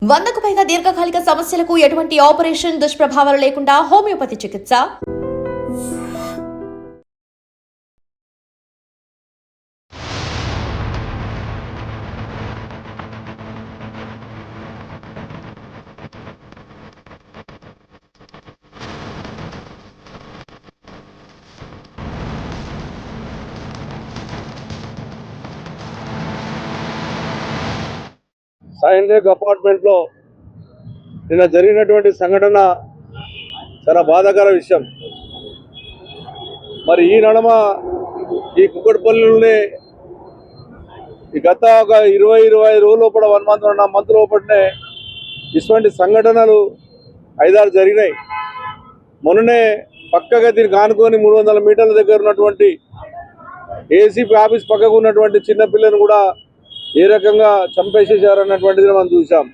100కు పైగా దీర్ఘకాలిక సమస్యలకు ఎటువంటి ఆపరేషన్ దుష్ప్రభావాలు లేకుండా హోమియోపతి చికిత్స. సాయంత్రం అపార్ట్మెంట్ లో నిన్న జరిగినటువంటి సంఘటన చాలా బాధాకర విషయం. మరి ఈ నడమ ఈ కుక్కటిపల్లిలోనే ఈ గత ఒక 20-25 రోజుల లోపల 1 మంత్ లోపలనే ఇటువంటి సంఘటనలు 5-6 జరిగినాయి. మొన్ననే పక్కగా దీనికి ఆనుకొని 300 మీటర్ల దగ్గర ఉన్నటువంటి ఏసీపీ ఆఫీస్ పక్కకు ఉన్నటువంటి చిన్నపిల్లని కూడా ఏ రకంగా చంపేసేసారన్నటువంటిది మనం చూసాం.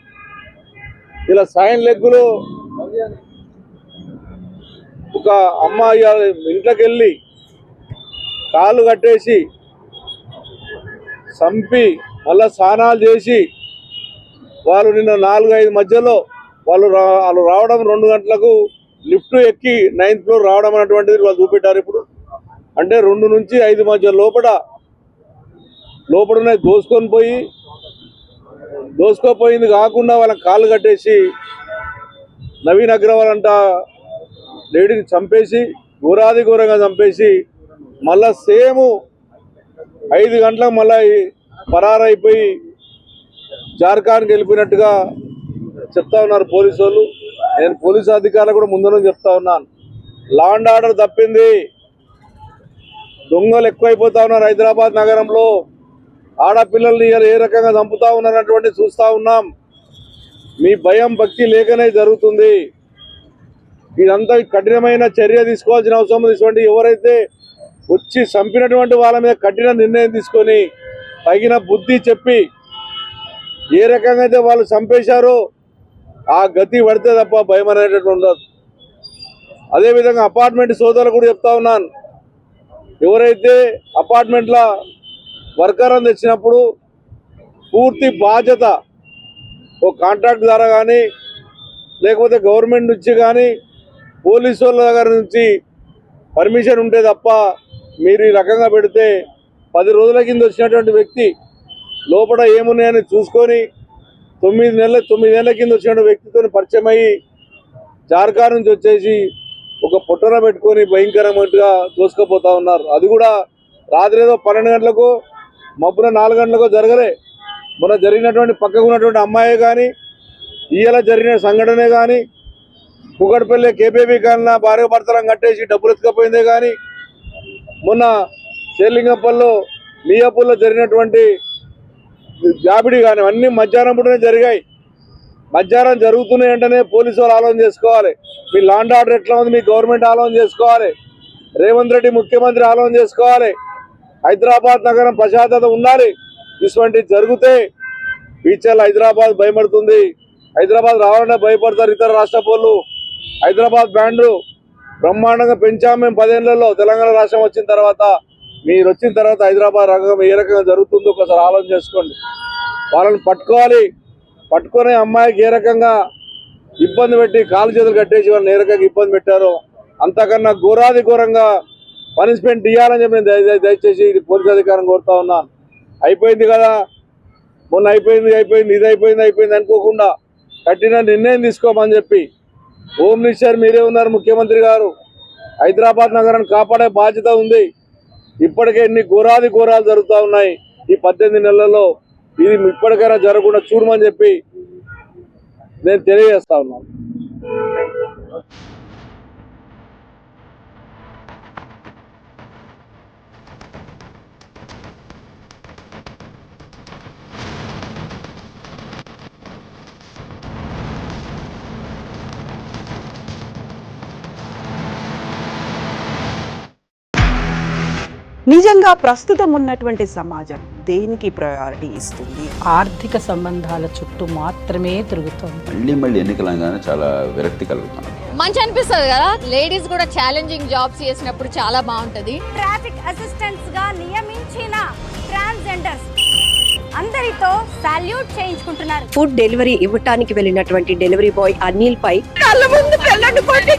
ఇలా సాయం లెగ్గులో ఒక అమ్మాయి ఇంట్లోకి వెళ్ళి కాళ్ళు కట్టేసి చంపి మళ్ళా స్నానాలు చేసి వాళ్ళు నిన్న 4-5 మధ్యలో వాళ్ళు రావడం 2 గంటలకు లిఫ్ట్ ఎక్కి 9th ఫ్లోర్ రావడం అనేటువంటిది వాళ్ళు చూపెట్టారు. ఇప్పుడు అంటే 2 నుంచి 5 మధ్య లోపలనే దోసుకోపోయింది కాకుండా వాళ్ళకి కాళ్ళు కట్టేసి నవీన్ అగ్రవాల్ అంట లేడీని చంపేసి ఘోరంగా చంపేసి మళ్ళా సేమ్ 5 గంటలకు మళ్ళీ పరారైపోయి జార్ఖండ్కి వెళ్ళిపోయినట్టుగా చెప్తా ఉన్నారు పోలీసు వాళ్ళు. నేను పోలీసు అధికారులు కూడా ముందు చెప్తా ఉన్నాను, లా అండ్ ఆర్డర్ తప్పింది. దొంగలు ఎక్కువైపోతా ఉన్నారు హైదరాబాద్ నగరంలో. ఆడపిల్లల్ని ఏ రకంగా చంపుతా ఉన్నారన్నటువంటి చూస్తూ ఉన్నాం. మీ భయం భక్తి లేకనే జరుగుతుంది. ఇదంతా కఠినమైన చర్య తీసుకోవాల్సిన అవసరం ఉంది. ఇటువంటి ఎవరైతే వచ్చి చంపినటువంటి వాళ్ళ మీద కఠిన నిర్ణయం తీసుకొని తగిన బుద్ధి చెప్పి ఏ రకంగా అయితే వాళ్ళు చంపేశారో ఆ గతి పడితే తప్ప భయం అనేటట్టు ఉండదు. అదేవిధంగా అపార్ట్మెంట్ సోదరులు కూడా చెప్తా ఉన్నాను, ఎవరైతే అపార్ట్మెంట్ల వర్కర్ అని తెచ్చినప్పుడు పూర్తి బాధ్యత ఓ కాంట్రాక్ట్ ద్వారా కానీ లేకపోతే గవర్నమెంట్ నుంచి కానీ పోలీసు వాళ్ళ దగ్గర నుంచి పర్మిషన్ ఉంటే తప్ప మీరు ఈ రకంగా పెడితే 10 రోజుల కింద వచ్చినటువంటి వ్యక్తి లోపల ఏమున్నాయని చూసుకొని 9 ఏళ్ల కింద వచ్చినటువంటి వ్యక్తితో పరిచయం అయ్యి జార్ఖండ్ నుంచి వచ్చేసి ఒక పొట్టన పెట్టుకొని భయంకరంగా దోసుకుపోతా ఉన్నారు. అది కూడా రాత్రి ఏదో 12 గంటలకు మబ్బున 4 గంటలకు జరగలే. మొన్న జరిగినటువంటి పక్కకు ఉన్నటువంటి అమ్మాయి కానీ ఇయ్యాల జరిగిన సంఘటనే కానీ కుక్కటిపల్లి కేపీబీ కాలన భార్య భర్తలను కట్టేసి డబ్బులు ఎత్తుకపోయిందే కానీ మొన్న షేర్లింగంపల్లిలో మియాపూర్లో జరిగినటువంటి జాబిడి కానీ అన్నీ మధ్యాహ్నం పూటనే జరిగాయి. మధ్యాహ్నం జరుగుతున్నాయి అంటేనే పోలీసు వాళ్ళు ఆలోచన చేసుకోవాలి. మీ లా అండ్ ఆర్డర్ ఎట్లా ఉంది, మీ గవర్నమెంట్ ఆలోచన చేసుకోవాలి. రేవంత్ రెడ్డి ముఖ్యమంత్రి ఆలోచన చేసుకోవాలి. హైదరాబాద్ నగరం ప్రశాంతత ఉండాలి. ఇటువంటి జరిగితే ఫ్యూచర్లో హైదరాబాద్ భయపడుతుంది. హైదరాబాద్ రావాలన్నా భయపడతారు ఇతర రాష్ట్ర వాళ్ళు. హైదరాబాద్ బ్రాండ్ బ్రహ్మాండంగా పెంచాము మేము 10 ఏళ్లలో. తెలంగాణ రాష్ట్రం వచ్చిన తర్వాత మీరు వచ్చిన తర్వాత హైదరాబాద్ రంగం ఏ రకంగా జరుగుతుందో ఒకసారి ఆలోచన చేసుకోండి. వాళ్ళని పట్టుకొని అమ్మాయికి ఏ రకంగా ఇబ్బంది పెట్టి కాలు చేతులు కట్టేసి వాళ్ళని ఏ రకంగా ఇబ్బంది పెట్టారో అంతకన్నా ఘోరంగా పనిష్మెంట్ ఇవ్వాలని చెప్పి నేను దయచేసి పోలీస్ అధికారం కోరుతా ఉన్నాను. అయిపోయింది కదా, మొన్న అయిపోయింది ఇది అయిపోయింది అనుకోకుండా కఠిన నిర్ణయం తీసుకోమని చెప్పి హోమ్ మినిస్టర్ మీరే ఉన్నారు, ముఖ్యమంత్రి గారు. హైదరాబాద్ నగరాన్ని కాపాడే బాధ్యత ఉంది. ఇప్పటికే ఎన్ని ఘోరాలు జరుగుతూ ఉన్నాయి ఈ 18 నెలల్లో. ఇది ఇప్పటికైనా జరగకుండా చూడమని చెప్పి నేను తెలియజేస్తా ఉన్నాను. నిజంగా ప్రస్తుతం ఉన్నటువంటి సమాజం దేనికి ప్రయారిటీ ఇస్తుంది? ఆర్థిక సంబంధాల చుట్టూ మాత్రమే తిరుగుతుంది. మళ్ళీ ఎన్నికలంగానే చాలా విరక్తి కలుగుతాను. మంచి అనిపిస్తుంది కదా, లేడీస్ కూడా ఛాలెంజింగ్ జాబ్స్ చేసినప్పుడు చాలా బాగుంటది. ట్రాఫిక్ అసిస్టెంట్స్ గా నియమించిన ట్రాన్స్జెండర్స్ అందరితో సాల్యూట్ చేయించుకుంటున్నారు. ఫుడ్ డెలివరీ ఇవ్వటానికి వెళ్ళినటువంటి డెలివరీ బాయ్ అనిల్ పై కళ్ళ ముందు పిల్లల్ని కొట్టి